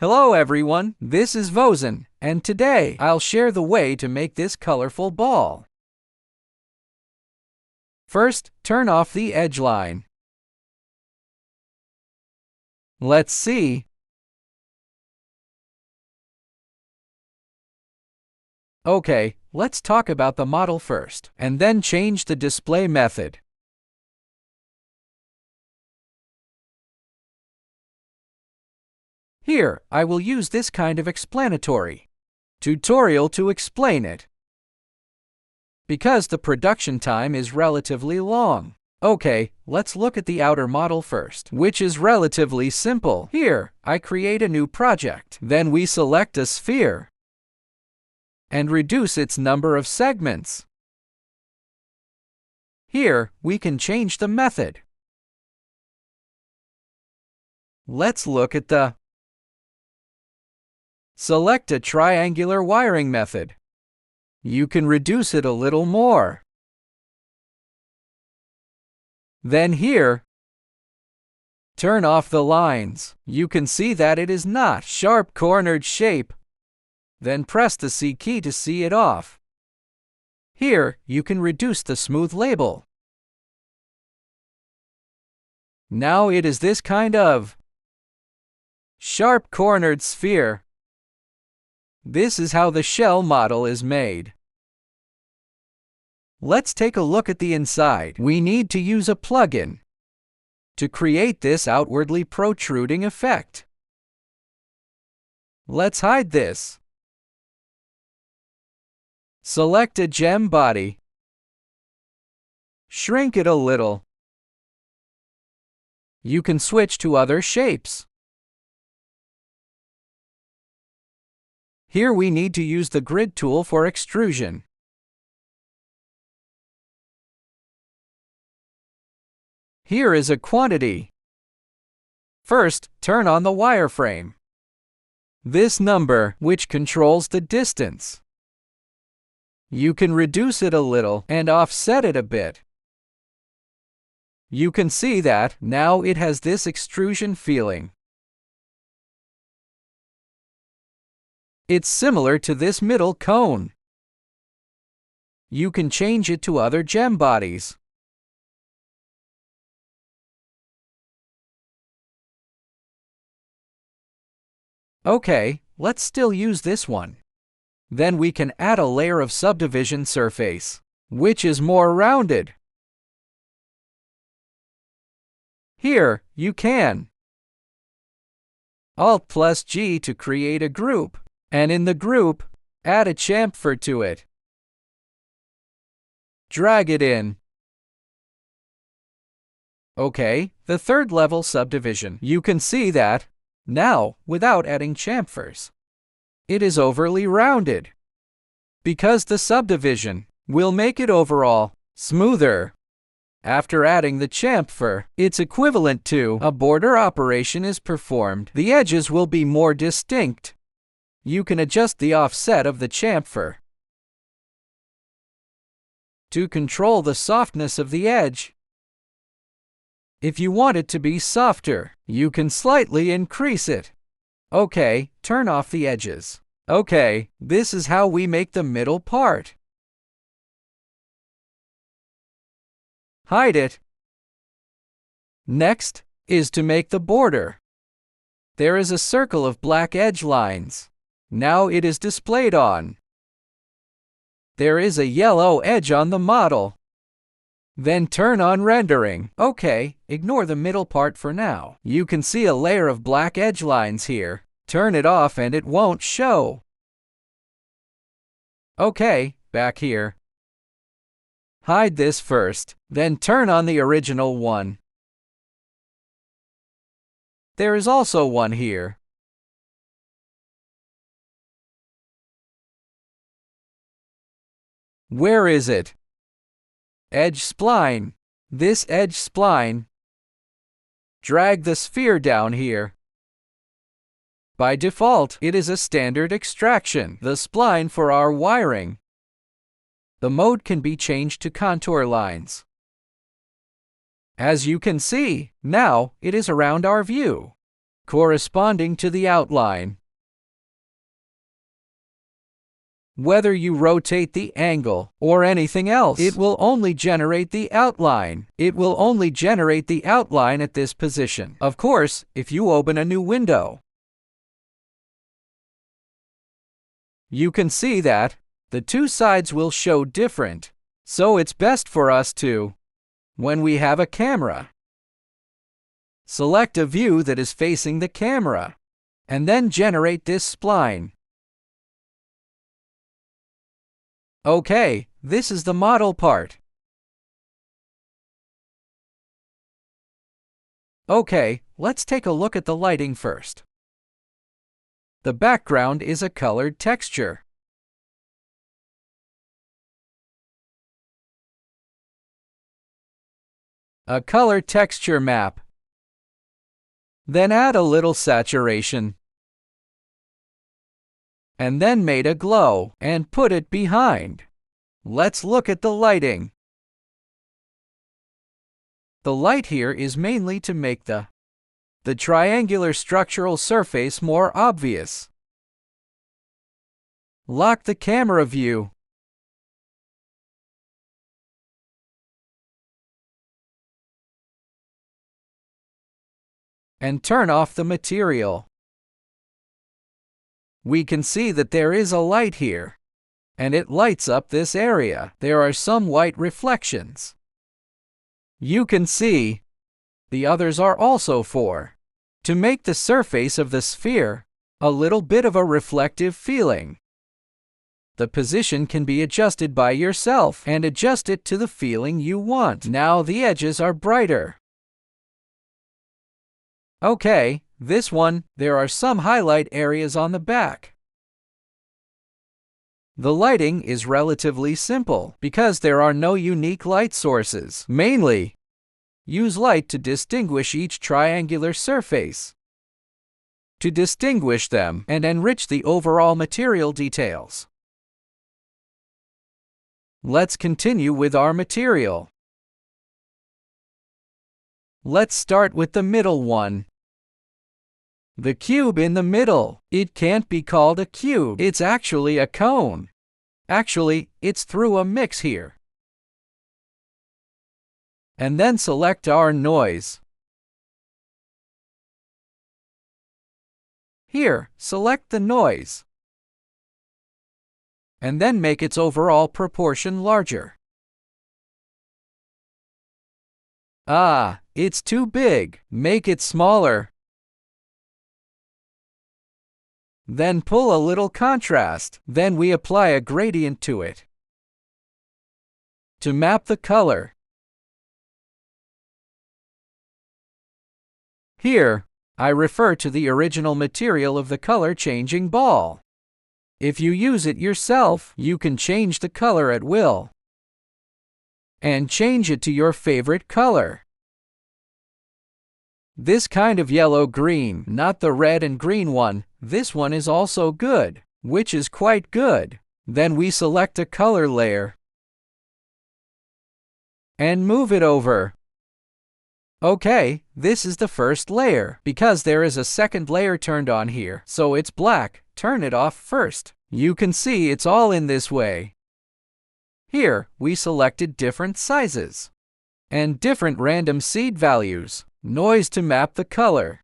Hello everyone, this is Vozen, and today I'll share the way to make this colorful ball. First, turn off the edge line. Let's see. Okay, let's talk about the model first, and then change the display method. Here, I will use this kind of explanatory tutorial to explain it, because the production time is relatively long. Okay, let's look at the outer model first, which is relatively simple. Here, I create a new project. Then we select a sphere and reduce its number of segments. Here, we can change the method. Let's look at the select a triangular wiring method. You can reduce it a little more. Then here, turn off the lines. You can see that it is not sharp cornered shape. Then press the C key to see it off. Here, you can reduce the smooth label. Now it is this kind of sharp cornered sphere. This is how the shell model is made. Let's take a look at the inside. We need to use a plugin to create this outwardly protruding effect. Let's hide this. Select a gem body. Shrink it a little. You can switch to other shapes. Here we need to use the grid tool for extrusion. Here is a quantity. First, turn on the wireframe. This number, which controls the distance. You can reduce it a little and offset it a bit. You can see that now it has this extrusion feeling. It's similar to this middle cone. You can change it to other gem bodies. Okay, let's still use this one. Then we can add a layer of subdivision surface, which is more rounded. Here, you can Alt+G to create a group, and in the group, add a chamfer to it. Drag it in. Okay, the third level subdivision. You can see that, now, without adding chamfers, it is overly rounded. Because the subdivision will make it overall smoother. After adding the chamfer, it's equivalent to a border operation is performed. The edges will be more distinct. You can adjust the offset of the chamfer to control the softness of the edge. If you want it to be softer, you can slightly increase it. Okay, turn off the edges. Okay, this is how we make the middle part. Hide it. Next is to make the border. There is a circle of black edge lines. Now it is displayed on. There is a yellow edge on the model. Then turn on rendering. Okay, ignore the middle part for now. You can see a layer of black edge lines here. Turn it off and it won't show. Okay, back here. Hide this first, then turn on the original one. There is also one here. Where is it? Edge spline. This edge spline. Drag the sphere down here. By default, it is a standard extraction, the spline for our wiring. The mode can be changed to contour lines. As you can see, now it is around our view. corresponding to the outline. Whether you rotate the angle or anything else, it will only generate the outline. It will only generate the outline at this position. Of course, if you open a new window, you can see that the two sides will show different. So it's best for us to, when we have a camera, select a view that is facing the camera, and then generate this spline. Okay, this is the model part. Okay, let's take a look at the lighting first. The background is a colored texture. A color texture map. Then add a little saturation. And then made a glow and put it behind. Let's look at the lighting. The light here is mainly to make the triangular structural surface more obvious. Lock the camera view. And turn off the material. We can see that there is a light here, and it lights up this area. There are some white reflections. You can see the others are also to make the surface of the sphere a little bit of a reflective feeling. The position can be adjusted by yourself and adjust it to the feeling you want. Now the edges are brighter. Okay, this one, there are some highlight areas on the back. The lighting is relatively simple because there are no unique light sources. Mainly, use light to distinguish each triangular surface, to distinguish them and enrich the overall material details. Let's continue with our material. Let's start with the middle one. The cube in the middle. It can't be called a cube. It's actually a cone. Actually, it's through a mix here. And then select our noise. Here, select the noise. And then make its overall proportion larger. Ah, it's too big. Make it smaller. Then pull a little contrast. Then we apply a gradient to it to map the color. Here, I refer to the original material of the color changing ball. If you use it yourself, you can change the color at will and change it to your favorite color. This kind of yellow-green, not the red and green one, this one is also good, which is quite good. Then we select a color layer and move it over. Okay, this is the first layer. Because there is a second layer turned on here, so it's black. Turn it off first. You can see it's all in this way. Here, we selected different sizes and different random seed values. Noise to map the color.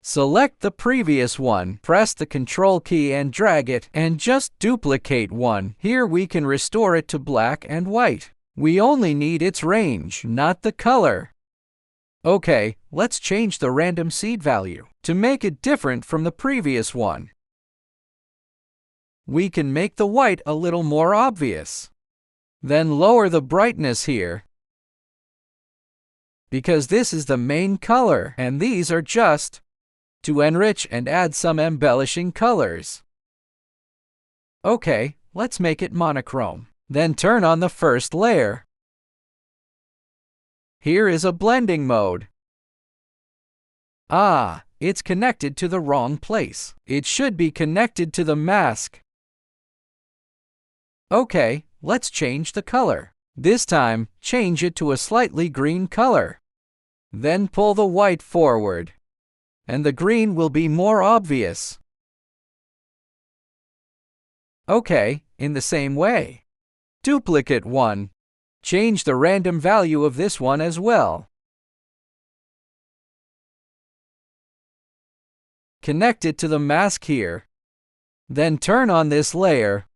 Select the previous one, press the Ctrl key and drag it, and just duplicate one. Here we can restore it to black and white. We only need its range, not the color. Okay, let's change the random seed value to make it different from the previous one. We can make the white a little more obvious. Then lower the brightness here, because this is the main color, and these are just to enrich and add some embellishing colors. Okay, let's make it monochrome. Then turn on the first layer. Here is a blending mode. Ah, it's connected to the wrong place. It should be connected to the mask. Okay, let's change the color. This time, change it to a slightly green color. Then pull the white forward and the green will be more obvious. Okay, in the same way. Duplicate one. Change the random value of this one as well. Connect it to the mask here. Then turn on this layer.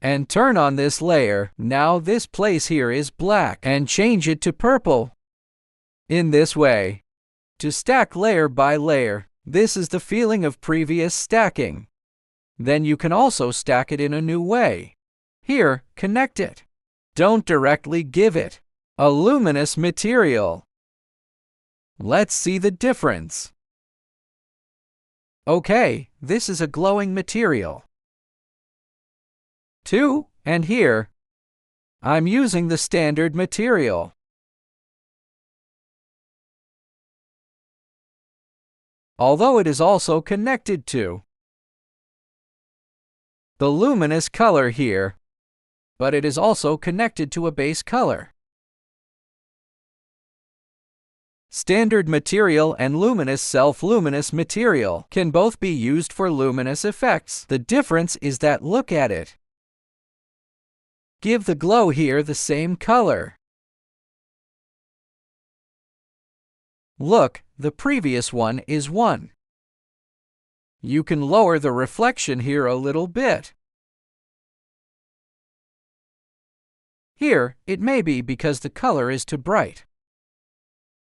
And turn on this layer. Now this place here is black and change it to purple. In this way. To stack layer by layer, this is the feeling of previous stacking. Then you can also stack it in a new way. Here, connect it. Don't directly give it a luminous material. Let's see the difference. Okay, this is a glowing material. 2, and here, I'm using the standard material. Although it is also connected to the luminous color here, but it is also connected to a base color. Standard material and luminous self-luminous material can both be used for luminous effects. The difference is that look at it. Give the glow here the same color. Look, the previous one is 1. You can lower the reflection here a little bit. Here, it may be because the color is too bright.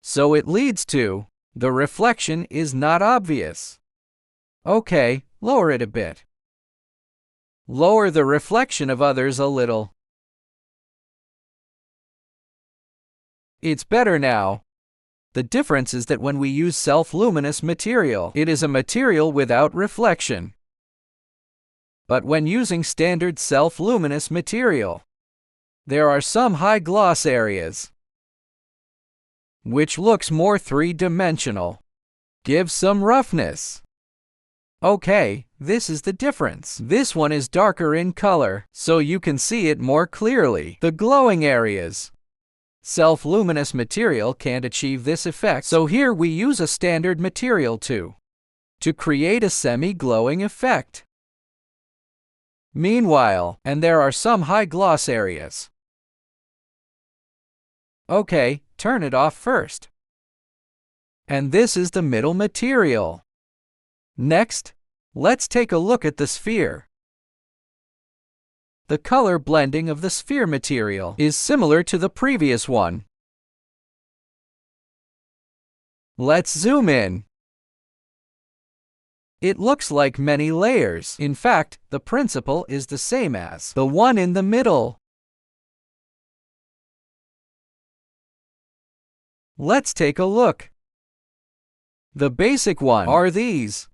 So it leads to, the reflection is not obvious. Okay, lower it a bit. Lower the reflection of others a little. It's better now. The difference is that when we use self-luminous material, it is a material without reflection. But when using standard self-luminous material, there are some high gloss areas, which looks more three-dimensional. Gives some roughness. Okay, this is the difference. This one is darker in color, so you can see it more clearly. The glowing areas. Self-luminous material can't achieve this effect, so here we use a standard material to create a semi-glowing effect. Meanwhile, and there are some high gloss areas. Okay, turn it off first. And this is the middle material. Next, let's take a look at the sphere. The color blending of the sphere material is similar to the previous one. Let's zoom in. It looks like many layers. In fact, the principle is the same as the one in the middle. Let's take a look. The basic one are these.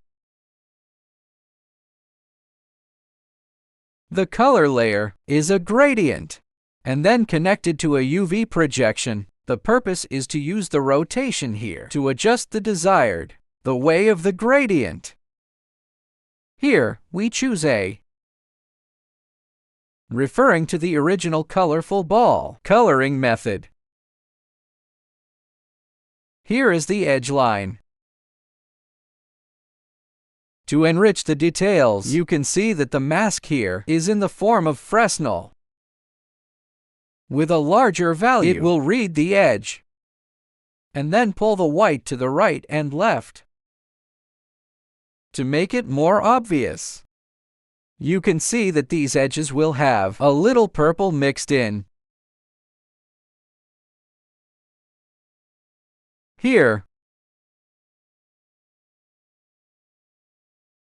The color layer is a gradient, and then connected to a UV projection. The purpose is to use the rotation here to adjust the way of the gradient. Here, we choose A, referring to the original colorful ball coloring method. Here is the edge line. To enrich the details, you can see that the mask here is in the form of Fresnel. With a larger value, it will read the edge, and then pull the white to the right and left. To make it more obvious, you can see that these edges will have a little purple mixed in. Here.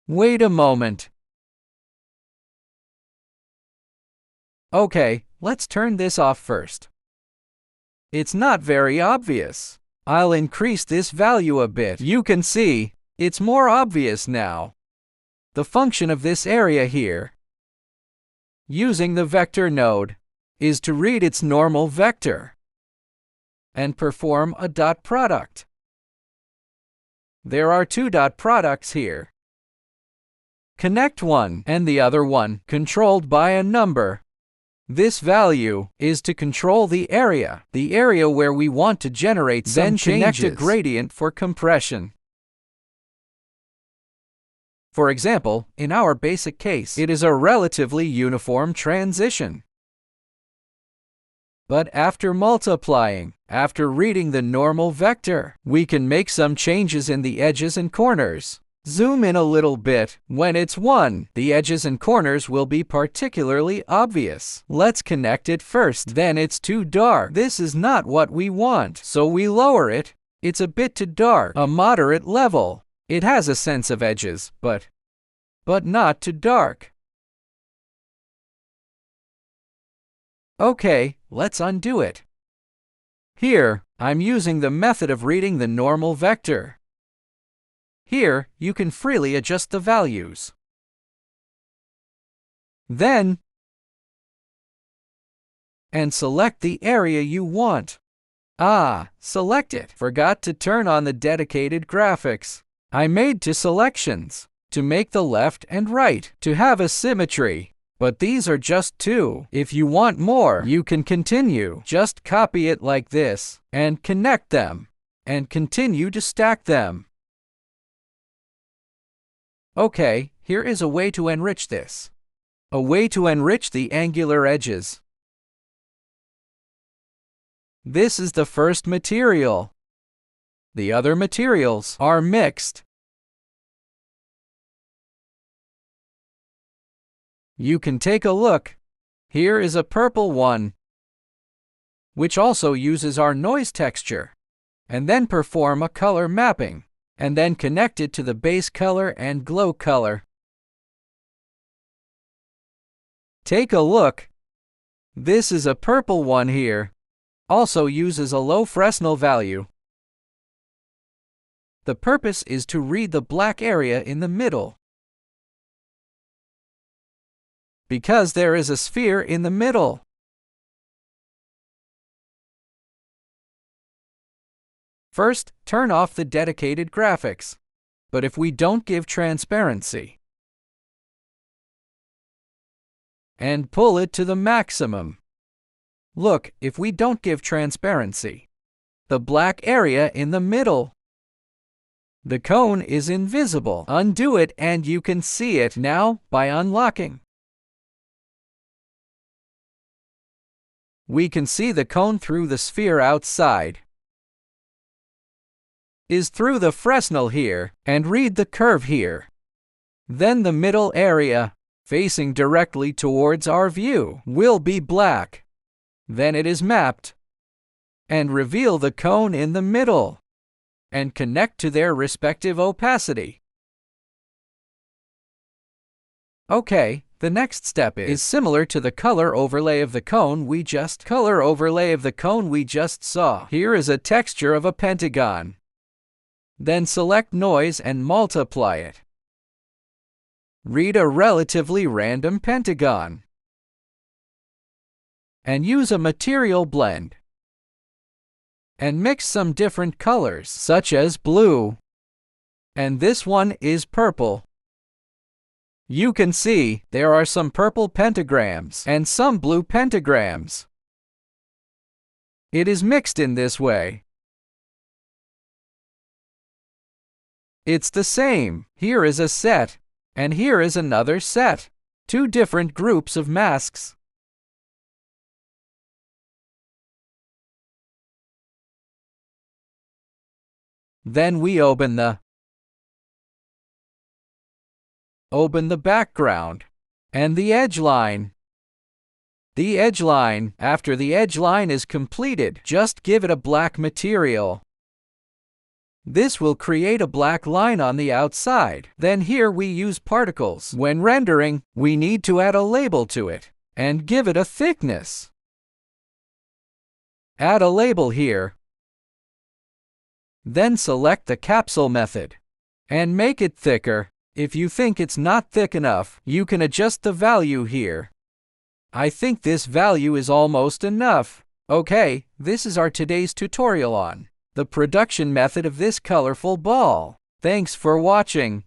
Wait a moment. Okay, let's turn this off first. It's not very obvious. I'll increase this value a bit. You can see, it's more obvious now. The function of this area here, using the vector node, is to read its normal vector and perform a dot product. There are two dot products here. Connect one and the other one, controlled by a number. This value is to control the area where we want to generate some changes. Then connect a gradient for compression. For example, in our basic case, it is a relatively uniform transition. But after multiplying, after reading the normal vector, we can make some changes in the edges and corners. Zoom in a little bit. When it's 1, the edges and corners will be particularly obvious. Let's connect it first. Then it's too dark. This is not what we want, so we lower it. It's a bit too dark. A moderate level. It has a sense of edges, but not too dark. Okay, let's undo it. Here, I'm using the method of reading the normal vector. Here, you can freely adjust the values. Then, select the area you want. Select it. Forgot to turn on the dedicated graphics. I made 2 selections, to make the left and right, to have a symmetry. But these are just 2. If you want more, you can continue. Just copy it like this, and connect them, and continue to stack them. Okay, here is a way to enrich this. A way to enrich the angular edges. This is the first material. The other materials are mixed. You can take a look. Here is a purple one, which also uses our noise texture, and then perform a color mapping, and then connect it to the base color and glow color. Take a look. This is a purple one here. Also uses a low Fresnel value. The purpose is to read the black area in the middle, because there is a sphere in the middle. First, turn off the dedicated graphics. But if we don't give transparency, and pull it to the maximum. Look, if we don't give transparency, the black area in the middle, the cone is invisible. Undo it and you can see it now by unlocking. We can see the cone through the sphere outside. Is through the Fresnel here, and read the curve here. Then the middle area, facing directly towards our view, will be black. Then it is mapped. And reveal the cone in the middle, and connect to their respective opacity. Okay, the next step is similar to the color overlay of the cone we just saw. Here is a texture of a pentagon. Then select noise and multiply it. Read a relatively random pentagon. And use a material blend. And mix some different colors, such as blue. And this one is purple. You can see there are some purple pentagrams and some blue pentagrams. It is mixed in this way. It's the same. Here is a set, and here is another set. 2 different groups of masks. Then we open the background and the edge line. The edge line. After the edge line is completed, just give it a black material. This will create a black line on the outside. Then here we use particles. When rendering, we need to add a label to it and give it a thickness. Add a label here. Then select the capsule method and make it thicker. If you think it's not thick enough, you can adjust the value here. I think this value is almost enough. Okay, this is our today's tutorial on the production method of this colorful ball. Thanks for watching.